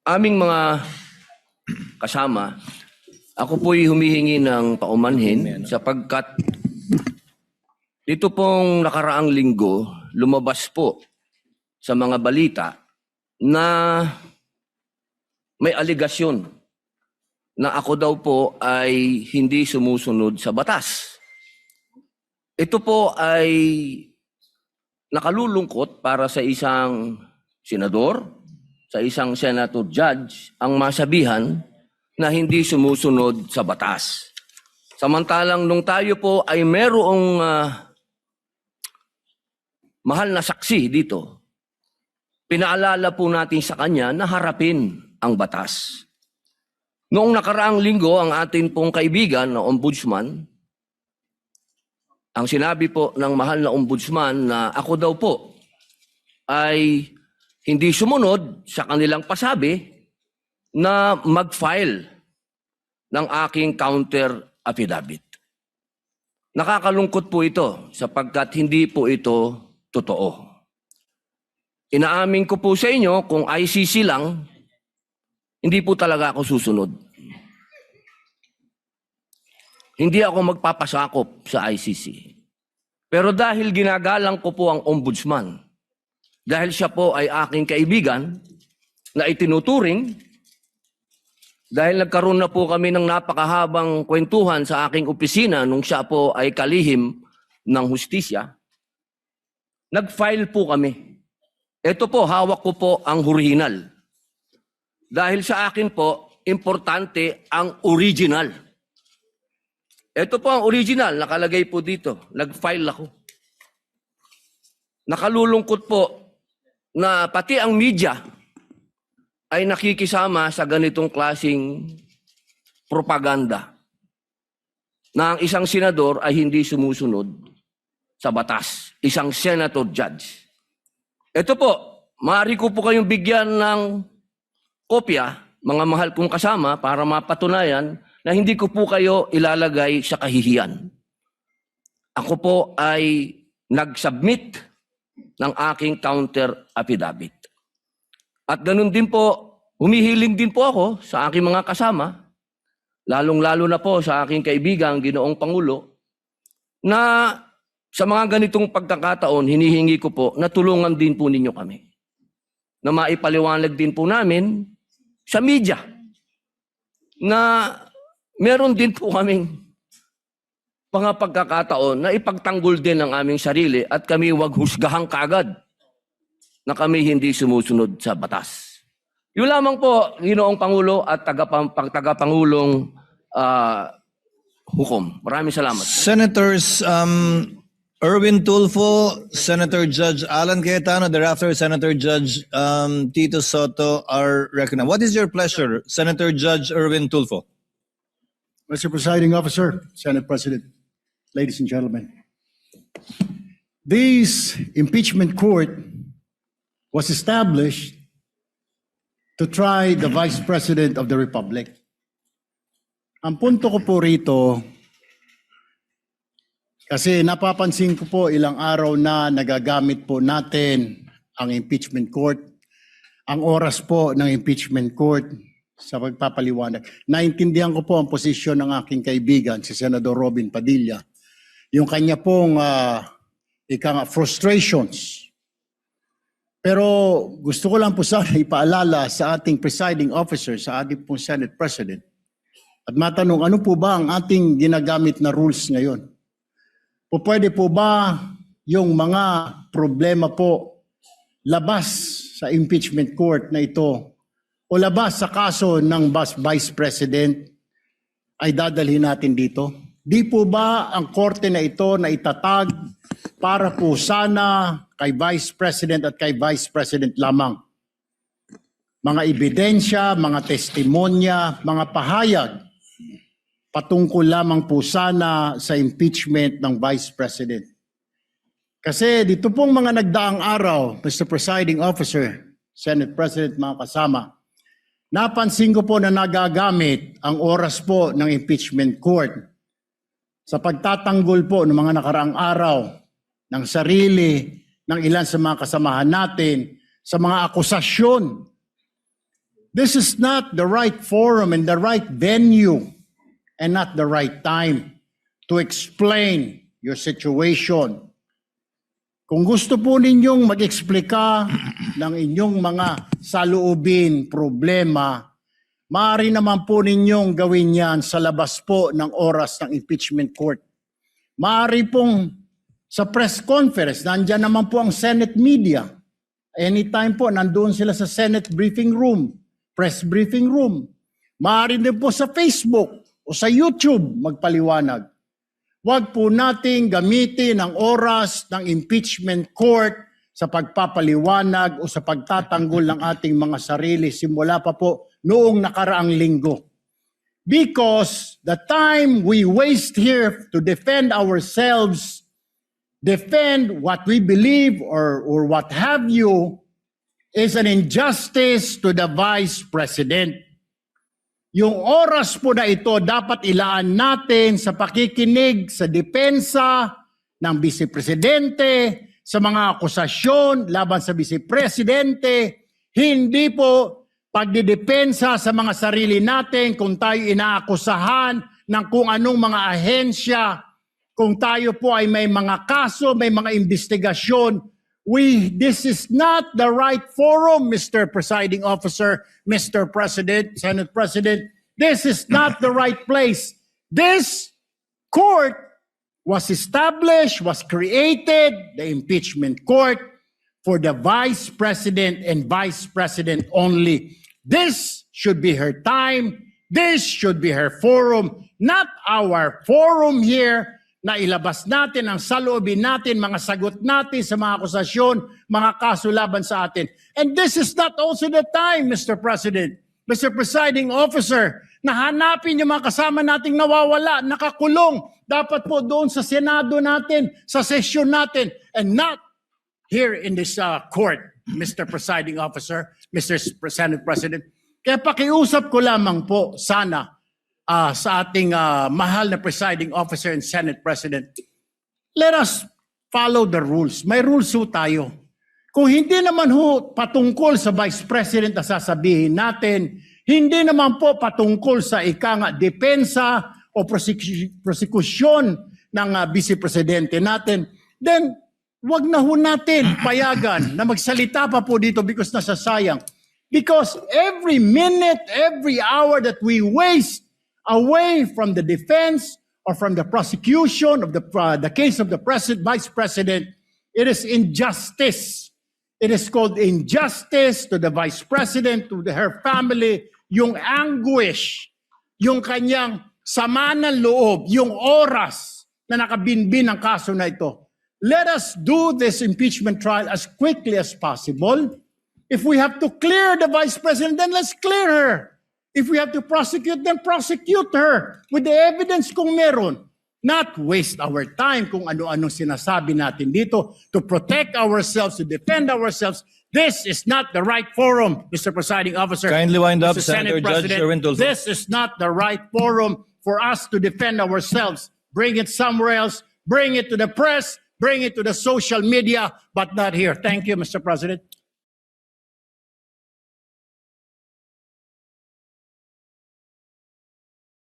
Aming mga kasama, ako po'y humihingi ng paumanhin sapagkat dito pong nakaraang linggo, lumabas po sa mga balita na may aligasyon na ako daw po ay hindi sumusunod sa batas. Ito po ay nakalulungkot para sa isang senador, sa isang senator judge, ang masabihan na hindi sumusunod sa batas. Samantalang nung tayo po ay merong mahal na saksi dito, pinaalala po natin sa kanya na harapin ang batas. Noong nakaraang linggo, ang atin pong kaibigan na ombudsman, ang sinabi po ng mahal na ombudsman na ako daw po ay hindi sumunod sa kanilang pasabi na mag-file ng aking counter affidavit. Nakakalungkot po ito sapagkat hindi po ito totoo. Inaamin ko po sa inyo kung ICC lang, hindi po talaga ako susunod. Hindi ako magpapasakop sa ICC. Pero dahil ginagalang ko po ang ombudsman, dahil siya po ay aking kaibigan na itinuturing, dahil nagkaroon na po kami ng napakahabang kwentuhan sa aking opisina nung siya po ay kalihim ng hustisya, nag-file po kami. Ito po, hawak ko po ang original. Dahil sa akin po, importante ang original. Ito po ang original, nakalagay po dito. Nag-file ako. Nakalulungkot po na pati ang media ay nakikisama sa ganitong klasing propaganda na ang isang senador ay hindi sumusunod sa batas. Isang senator judge. Ito po, maaari ko po kayong bigyan ng kopya, mga mahal kong kasama, para mapatunayan na hindi ko po kayo ilalagay sa kahihiyan. Ako po ay nag-submit ng aking counter affidavit. At ganun din po, humihiling din po ako sa aking mga kasama, lalong-lalo na po sa aking kaibigan, Ginoong Pangulo, na sa mga ganitong pagkakataon, hinihingi ko po na tulungan din po ninyo kami. Na maipaliwanag din po namin sa media na meron din po kaming mga pagkakataon na ipagtanggol din ang aming sarili at kami wag husgahang kaagad na kami hindi sumusunod sa batas. Yun lamang po, Ginoong Pangulo at tagapangulong hukom. Maraming salamat. Senators Erwin Tulfo, Senator Judge Alan Cayetano, thereafter Senator Judge Tito Soto are recognized. What is your pleasure, Senator Judge Erwin Tulfo? Mr. Presiding Officer, Senate President, ladies and gentlemen. This impeachment court was established to try the Vice President of the Republic. Ang punto ko po rito, kasi napapansin ko po ilang araw na nagagamit po natin ang impeachment court, ang oras po ng impeachment court sa pagpapaliwanag. Naintindihan ko po ang posisyon ng aking kaibigan, si Senador Robin Padilla. Yung kanya pong frustrations. Pero gusto ko lang po sana ipaalala sa ating presiding officer, sa ating pong Senate President, at matanong, ano po ba ang ating ginagamit na rules ngayon? O pwede po ba yung mga problema po labas sa impeachment court na ito o labas sa kaso ng Vice President ay dadalhin natin dito? Di po ba ang korte na ito na itatag para po sana kay Vice President at kay Vice President lamang? Mga ebidensya, mga testimonya, mga pahayag patungkol lamang po sana sa impeachment ng Vice President. Kasi dito pong mga nagdaang araw, Mr. Presiding Officer, Senate President, mga kasama, napansin ko po na nagagamit ang oras po ng impeachment court sa pagtatanggol po ng mga nakaraang araw ng sarili ng ilan sa mga kasamahan natin sa mga akusasyon This is not the right forum and the right venue and not the right time to explain your situation. Kung gusto po ninyong mag-eksplika ng inyong mga saloobin, problema, maaari naman po ninyong gawin yan sa labas po ng oras ng impeachment court. Maaari pong sa press conference, nandyan naman po ang Senate media. Anytime po, nandoon sila sa Senate briefing room, press briefing room. Maaari din po sa Facebook o sa YouTube magpaliwanag. Huwag po nating gamitin ang oras ng impeachment court sa pagpapaliwanag o sa pagtatanggol ng ating mga sarili simula pa po noong nakaraang linggo. Because the time we waste here to defend ourselves, defend what we believe or what have you, is an injustice to the Vice President. Yung oras po na ito dapat ilaan natin sa pakikinig sa depensa ng Vice Presidente, sa mga akusasyon laban sa Vice Presidente, hindi po pagdidepensa sa mga sarili natin kung tayo inaakusahan ng kung anong mga ahensya, kung tayo po ay may mga kaso, may mga investigasyon. This is not the right forum, Mr. Presiding Officer, Mr. President, Senate President. This is not the right place. This court was established, was created, the impeachment court, for the Vice President and Vice President only. This should be her time. This should be her forum, not our forum here na ilabas natin ang saloobin natin, mga sagot natin sa mga akusasyon, mga kaso laban sa atin. And this is not also the time, Mr. President, Mr. Presiding Officer, na hanapin yung mga kasama nating nawawala, nakakulong. Dapat po doon sa Senado natin, sa sesyon natin, and not here in this court, Mr. Presiding Officer, Mr. Senate President. Kaya pakiusap ko lamang po sana sa ating mahal na Presiding Officer and Senate President, let us follow the rules. May rules ho tayo. Kung hindi naman ho patungkol sa Vice President na sasabihin natin, hindi naman po patungkol sa depensa o prosekusyon ng Vice Presidente natin, then wag na ho natin payagan na magsalita pa po dito because nasasayang. Because every minute, every hour that we waste away from the defense or from the prosecution of the case of the Vice President, it is injustice. It is called injustice to the Vice President, to her family, yung anguish, yung kanyang sama ng loob, yung oras na nakabinbin ang kaso na ito. Let us do this impeachment trial as quickly as possible. If we have to clear the Vice President, then let's clear her. If we have to prosecute, then prosecute her with the evidence kung meron. Not waste our time kung ano-ano sinasabi natin dito to protect ourselves, to defend ourselves. This is not the right forum, Mr. Presiding Officer. Kindly wind up, Mr. Senator Senate Judge President. Erwin Tulfo. This is not the right forum for us to defend ourselves. Bring it somewhere else. Bring it to the press. Bring it to the social media, but not here. Thank you, Mr. President.